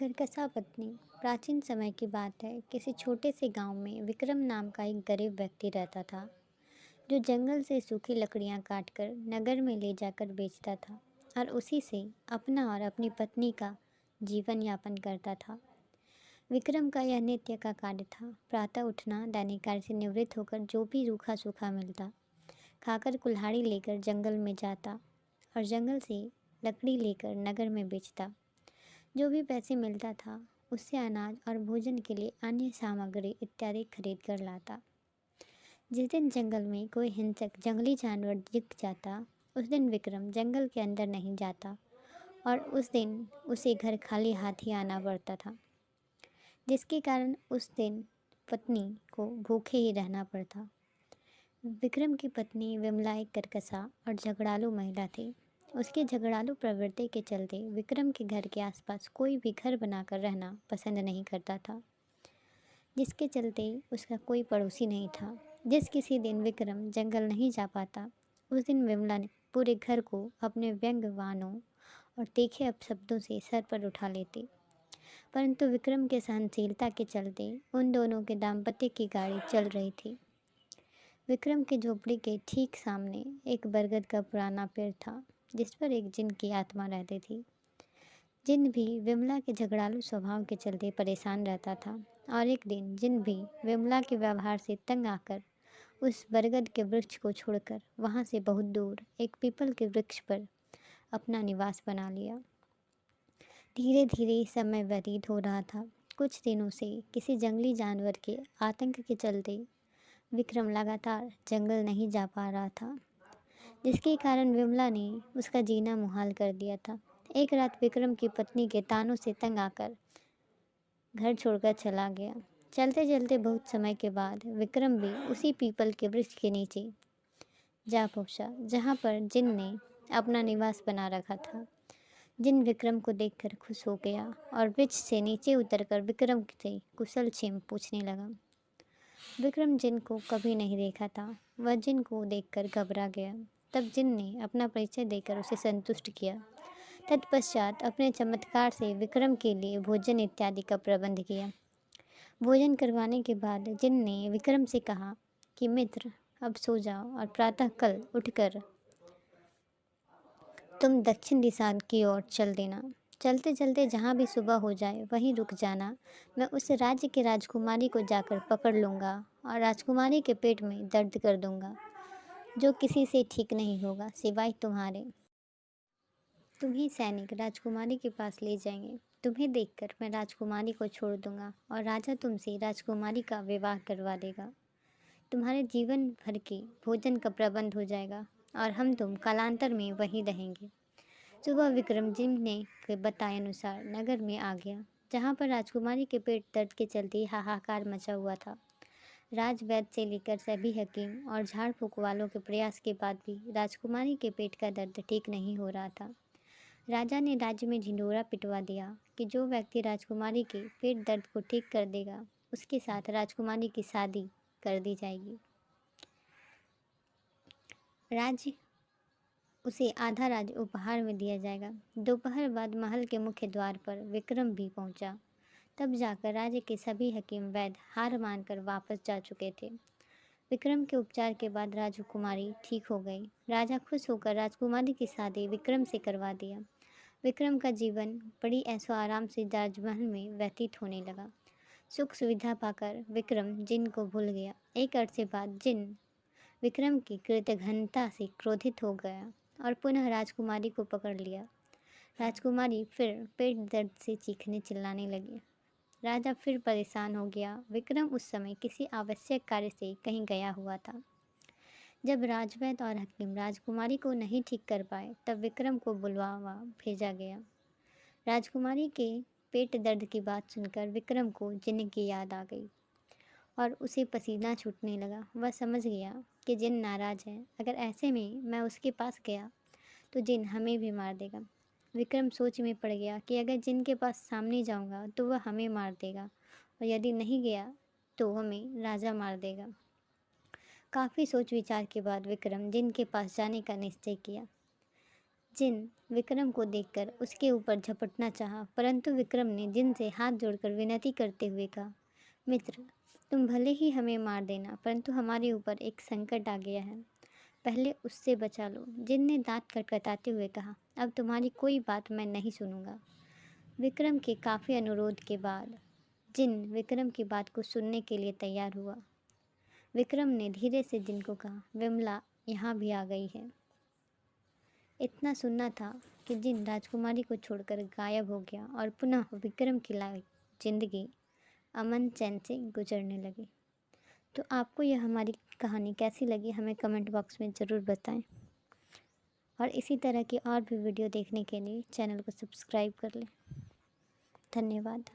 करकसा पत्नी। प्राचीन समय की बात है। किसी छोटे से गांव में विक्रम नाम का एक गरीब व्यक्ति रहता था, जो जंगल से सूखी लकड़ियां काटकर नगर में ले जाकर बेचता था और उसी से अपना और अपनी पत्नी का जीवन यापन करता था। विक्रम का यह नित्य का कार्य था। प्रातः उठना, दैनिक कार्य से निवृत्त होकर जो भी रूखा सूखा मिलता खाकर कुल्हाड़ी लेकर जंगल में जाता और जंगल से लकड़ी लेकर नगर में बेचता। जो भी पैसे मिलता था उससे अनाज और भोजन के लिए अन्य सामग्री इत्यादि खरीद कर लाता। जिस दिन जंगल में कोई हिंसक जंगली जानवर दिख जाता, उस दिन विक्रम जंगल के अंदर नहीं जाता और उस दिन उसे घर खाली हाथ ही आना पड़ता था, जिसके कारण उस दिन पत्नी को भूखे ही रहना पड़ता। विक्रम की पत्नी विमला एक करकसा और झगड़ालू महिला थी। उसके झगड़ालू प्रवृत्ति के चलते विक्रम के घर के आसपास कोई भी घर बनाकर रहना पसंद नहीं करता था, जिसके चलते उसका कोई पड़ोसी नहीं था। जिस किसी दिन विक्रम जंगल नहीं जा पाता, उस दिन विमला ने पूरे घर को अपने व्यंग्य वाणों और तीखे अपशब्दों से सर पर उठा लेती। परंतु विक्रम के सहनशीलता के चलते उन दोनों के दाम्पत्य की गाड़ी चल रही थी। विक्रम की झोपड़ी के ठीक सामने एक बरगद का पुराना पेड़ था, जिस पर एक जिन की आत्मा रहती थी। जिन भी विमला के झगड़ालू स्वभाव के चलते परेशान रहता था और एक दिन जिन भी विमला के व्यवहार से तंग आकर उस बरगद के वृक्ष को छोड़कर वहां से बहुत दूर एक पीपल के वृक्ष पर अपना निवास बना लिया। धीरे धीरे समय व्यतीत हो रहा था। कुछ दिनों से किसी जंगली जानवर के आतंक के चलते विक्रम लगातार जंगल नहीं जा पा रहा था, जिसके कारण विमला ने उसका जीना मुहाल कर दिया था। एक रात विक्रम की पत्नी के तानों से तंग आकर घर छोड़कर चला गया। चलते चलते बहुत समय के बाद विक्रम भी उसी पीपल के वृक्ष के नीचे जा पहुंचा, जहां पर जिन ने अपना निवास बना रखा था। जिन विक्रम को देखकर खुश हो गया और वृक्ष से नीचे उतरकर विक्रम से कुशल क्षेम पूछने लगा। विक्रम जिन को कभी नहीं देखा था, वह जिन को देखकर घबरा गया। तब जिन ने अपना परिचय देकर उसे संतुष्ट किया। तत्पश्चात अपने चमत्कार से विक्रम के लिए भोजन इत्यादि का प्रबंध किया। भोजन करवाने के बाद जिन ने विक्रम से कहा कि मित्र, अब सो जाओ और प्रातः कल उठकर तुम दक्षिण दिशा की ओर चल देना। चलते चलते जहाँ भी सुबह हो जाए वहीं रुक जाना। मैं उस राज्य के राजकुमारी को जाकर पकड़ लूँगा और राजकुमारी के पेट में दर्द कर दूँगा, जो किसी से ठीक नहीं होगा सिवाय तुम्हारे। तुम्हें सैनिक राजकुमारी के पास ले जाएंगे। तुम्हें देखकर मैं राजकुमारी को छोड़ दूँगा और राजा तुमसे राजकुमारी का विवाह करवा देगा। तुम्हारे जीवन भर के भोजन का प्रबंध हो जाएगा और हम तुम कालांतर में वहीं रहेंगे। सुबह विक्रम जिन ने के बताए अनुसार नगर में आ गया, जहाँ पर राजकुमारी के पेट दर्द के चलते हाहाकार मचा हुआ था। राजवैद्य से लेकर सभी हकीम और झाड़ फूक वालों के प्रयास के बाद भी राजकुमारी के पेट का दर्द ठीक नहीं हो रहा था। राजा ने राज्य में ढिंढोरा पिटवा दिया कि जो व्यक्ति राजकुमारी के पेट दर्द को ठीक कर देगा, उसके साथ राजकुमारी की शादी कर दी जाएगी। राज्य उसे आधा राज्य उपहार में दिया जाएगा। दोपहर बाद महल के मुख्य द्वार पर विक्रम भी पहुंचा। तब जाकर राज्य के सभी हकीम वैद्य हार मानकर वापस जा चुके थे। विक्रम के उपचार के बाद राजकुमारी ठीक हो गई। राजा खुश होकर राजकुमारी की शादी विक्रम से करवा दिया। विक्रम का जीवन बड़ी ऐशो आराम से राजमहल में व्यतीत होने लगा। सुख सुविधा पाकर विक्रम जिन को भूल गया। एक अरसे बाद जिन विक्रम की कृतघ्नता से क्रोधित हो गया और पुनः राजकुमारी को पकड़ लिया। राजकुमारी फिर पेट दर्द से चीखने चिल्लाने लगी। राजा फिर परेशान हो गया। विक्रम उस समय किसी आवश्यक कार्य से कहीं गया हुआ था। जब राजवैद्य और हकीम राजकुमारी को नहीं ठीक कर पाए, तब विक्रम को बुलवावा भेजा गया। राजकुमारी के पेट दर्द की बात सुनकर विक्रम को जिन की याद आ गई और उसे पसीना छूटने लगा। वह समझ गया कि जिन नाराज़ है। अगर ऐसे में मैं उसके पास गया तो जिन हमें भी मार देगा। विक्रम सोच में पड़ गया कि अगर जिन के पास सामने जाऊंगा तो वह हमें मार देगा और यदि नहीं गया तो हमें राजा मार देगा। काफ़ी सोच विचार के बाद विक्रम जिन के पास जाने का निश्चय किया। जिन विक्रम को देखकर उसके ऊपर झपटना चाहा, परंतु विक्रम ने जिन से हाथ जोड़कर विनती करते हुए कहा, मित्र, तुम भले ही हमें मार देना, परंतु हमारे ऊपर एक संकट आ गया है, पहले उससे बचा लो। जिन ने दांत खटखटाते हुए कहा, अब तुम्हारी कोई बात मैं नहीं सुनूंगा। विक्रम के काफ़ी अनुरोध के बाद जिन विक्रम की बात को सुनने के लिए तैयार हुआ। विक्रम ने धीरे से जिन को कहा, विमला यहाँ भी आ गई है। इतना सुनना था कि जिन राजकुमारी को छोड़कर गायब हो गया और पुनः विक्रम की लाइफ जिंदगी अमन चैन से गुजरने लगी। तो आपको यह हमारी कहानी कैसी लगी हमें कमेंट बॉक्स में ज़रूर बताएं, और इसी तरह की और भी वीडियो देखने के लिए चैनल को सब्सक्राइब कर लें। धन्यवाद।